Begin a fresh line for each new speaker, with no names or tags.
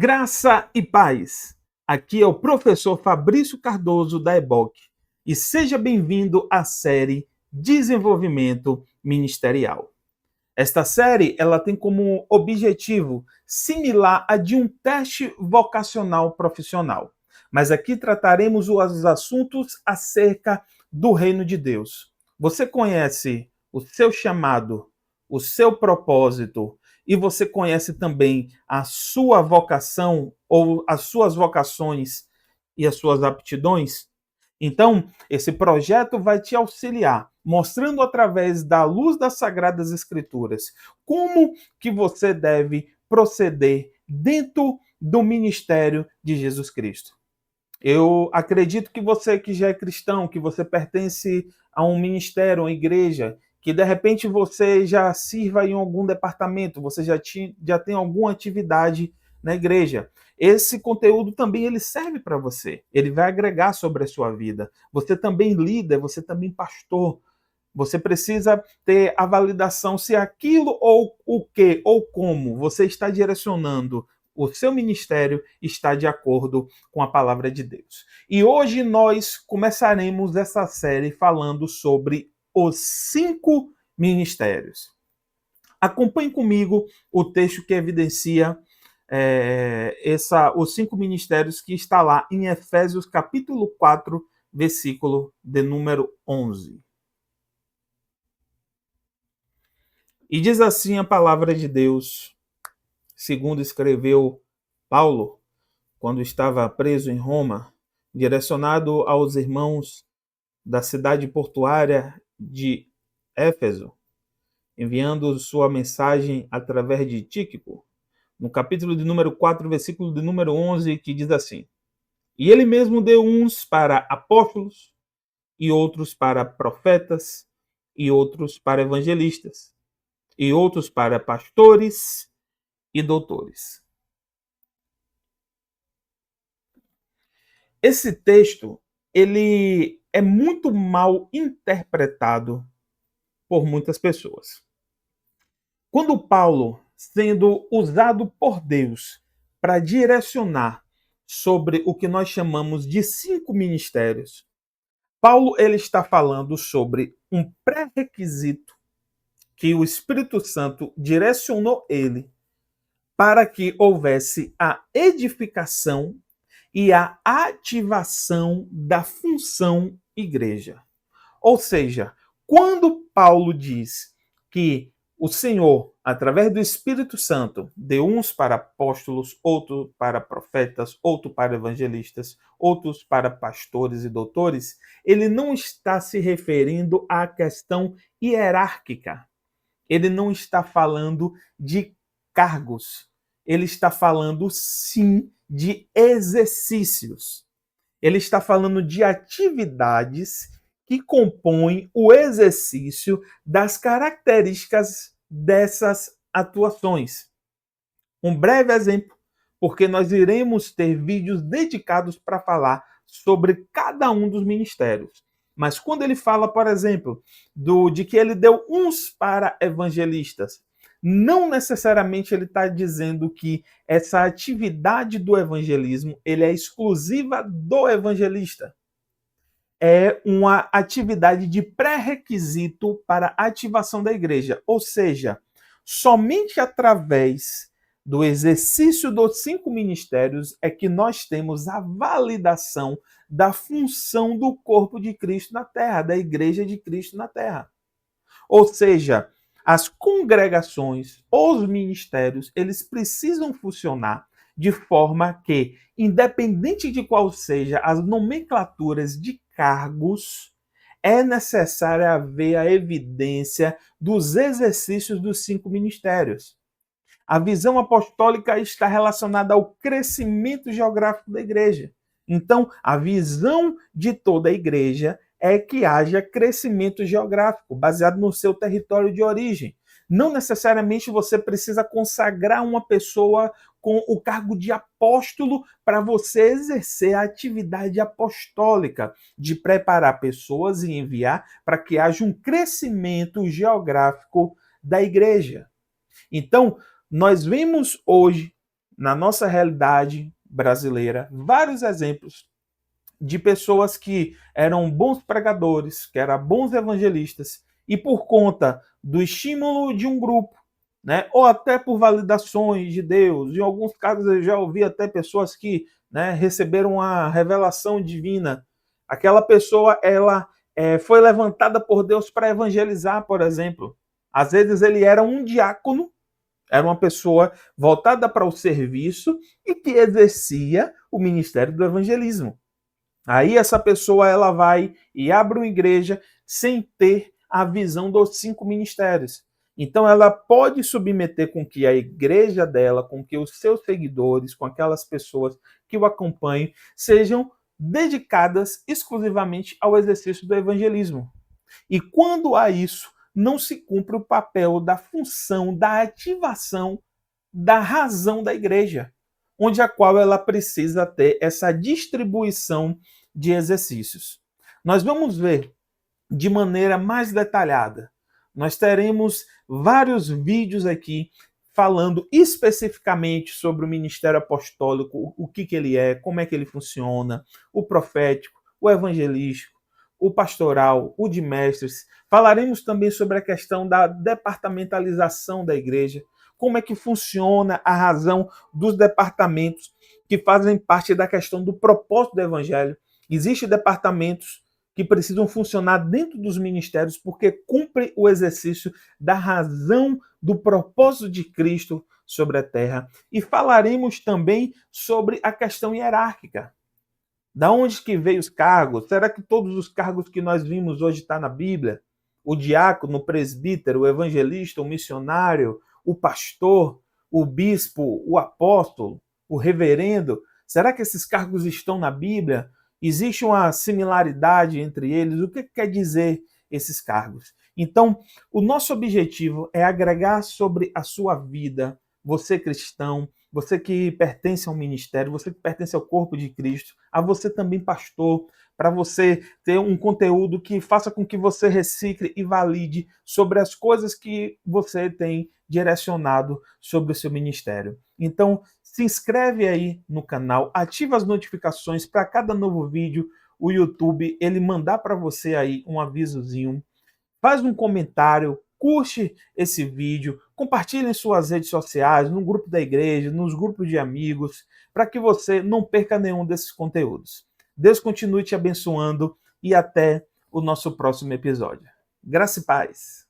Graça e paz. Aqui é o professor Fabrício Cardoso da EBOC e seja bem-vindo à série Desenvolvimento Ministerial. Esta série ela tem como objetivo similar a de um teste vocacional profissional, mas aqui trataremos os assuntos acerca do reino de Deus. Você conhece o seu chamado, o seu propósito, e você conhece também a sua vocação ou as suas vocações e as suas aptidões? Então, esse projeto vai te auxiliar, mostrando através da luz das Sagradas Escrituras como que você deve proceder dentro do ministério de Jesus Cristo. Eu acredito que você que já é cristão, que você pertence a um ministério, uma igreja, que de repente você já sirva em algum departamento, você já tem alguma atividade na igreja. Esse conteúdo também ele serve para você. Ele vai agregar sobre a sua vida. Você também líder, você também pastor. Você precisa ter a validação se aquilo ou o que ou como você está direcionando o seu ministério está de acordo com a palavra de Deus. E hoje nós começaremos essa série falando sobre os 5 ministérios. Acompanhe comigo o texto que evidencia os 5 ministérios que está lá em Efésios capítulo 4, versículo de número 11. E diz assim a palavra de Deus, segundo escreveu Paulo, quando estava preso em Roma, direcionado aos irmãos da cidade portuária de Éfeso, enviando sua mensagem através de Tíquico, no capítulo de número 4, versículo de número 11, que diz assim: E ele mesmo deu uns para apóstolos, e outros para profetas, e outros para evangelistas, e outros para pastores e doutores. Esse texto, ele é muito mal interpretado por muitas pessoas. Quando Paulo, sendo usado por Deus para direcionar sobre o que nós chamamos de 5 ministérios, Paulo ele está falando sobre um pré-requisito que o Espírito Santo direcionou ele para que houvesse a edificação e a ativação da função igreja. Ou seja, quando Paulo diz que o Senhor, através do Espírito Santo, deu uns para apóstolos, outros para profetas, outros para evangelistas, outros para pastores e doutores, ele não está se referindo à questão hierárquica. Ele não está falando de cargos. Ele está falando, sim, de exercícios. Ele está falando de atividades que compõem o exercício das características dessas atuações. Um breve exemplo, porque nós iremos ter vídeos dedicados para falar sobre cada um dos ministérios. Mas quando ele fala, por exemplo, de que ele deu uns para evangelistas, não necessariamente ele está dizendo que essa atividade do evangelismo ele é exclusiva do evangelista. É uma atividade de pré-requisito para a ativação da igreja. Ou seja, somente através do exercício dos 5 ministérios é que nós temos a validação da função do corpo de Cristo na terra, da igreja de Cristo na terra. Ou seja, as congregações, os ministérios, eles precisam funcionar de forma que, independente de qual seja as nomenclaturas de cargos, é necessário haver a evidência dos exercícios dos 5 ministérios. A visão apostólica está relacionada ao crescimento geográfico da igreja. Então, a visão de toda a igreja é que haja crescimento geográfico, baseado no seu território de origem. Não necessariamente você precisa consagrar uma pessoa com o cargo de apóstolo para você exercer a atividade apostólica, de preparar pessoas e enviar para que haja um crescimento geográfico da igreja. Então, nós vemos hoje na nossa realidade brasileira vários exemplos de pessoas que eram bons pregadores, que eram bons evangelistas, e por conta do estímulo de um grupo, né, ou até por validações de Deus, em alguns casos eu já ouvi até pessoas que, né, receberam a revelação divina. Aquela pessoa, ela foi levantada por Deus para evangelizar, por exemplo. Às vezes ele era um diácono, era uma pessoa voltada para o serviço e que exercia o ministério do evangelismo. Aí essa pessoa ela vai e abre uma igreja sem ter a visão dos 5 ministérios. Então ela pode submeter com que a igreja dela, com que os seus seguidores, com aquelas pessoas que o acompanhem, sejam dedicadas exclusivamente ao exercício do evangelismo. E quando há isso, não se cumpre o papel da função, da ativação, da razão da igreja, onde a qual ela precisa ter essa distribuição de exercícios. Nós vamos ver de maneira mais detalhada. Nós teremos vários vídeos aqui falando especificamente sobre o ministério apostólico, o que ele é, como é que ele funciona, o profético, o evangelístico, o pastoral, o de mestres. Falaremos também sobre a questão da departamentalização da igreja, como é que funciona a razão dos departamentos que fazem parte da questão do propósito do evangelho. Existem departamentos que precisam funcionar dentro dos ministérios porque cumprem o exercício da razão do propósito de Cristo sobre a terra. E falaremos também sobre a questão hierárquica. Da onde que veio os cargos? Será que todos os cargos que nós vimos hoje estão na Bíblia? O diácono, o presbítero, o evangelista, o missionário, o pastor, o bispo, o apóstolo, o reverendo? Será que esses cargos estão na Bíblia? Existe uma similaridade entre eles? O que quer dizer esses cargos? Então, o nosso objetivo é agregar sobre a sua vida, você cristão, você que pertence ao ministério, você que pertence ao corpo de Cristo, a você também pastor, para você ter um conteúdo que faça com que você recicle e valide sobre as coisas que você tem direcionado sobre o seu ministério. Então, se inscreve aí no canal, ativa as notificações para cada novo vídeo, o YouTube ele mandar para você aí um avisozinho. Faz um comentário, curte esse vídeo, compartilhe em suas redes sociais, no grupo da igreja, nos grupos de amigos, para que você não perca nenhum desses conteúdos. Deus continue te abençoando e até o nosso próximo episódio. Graça e paz.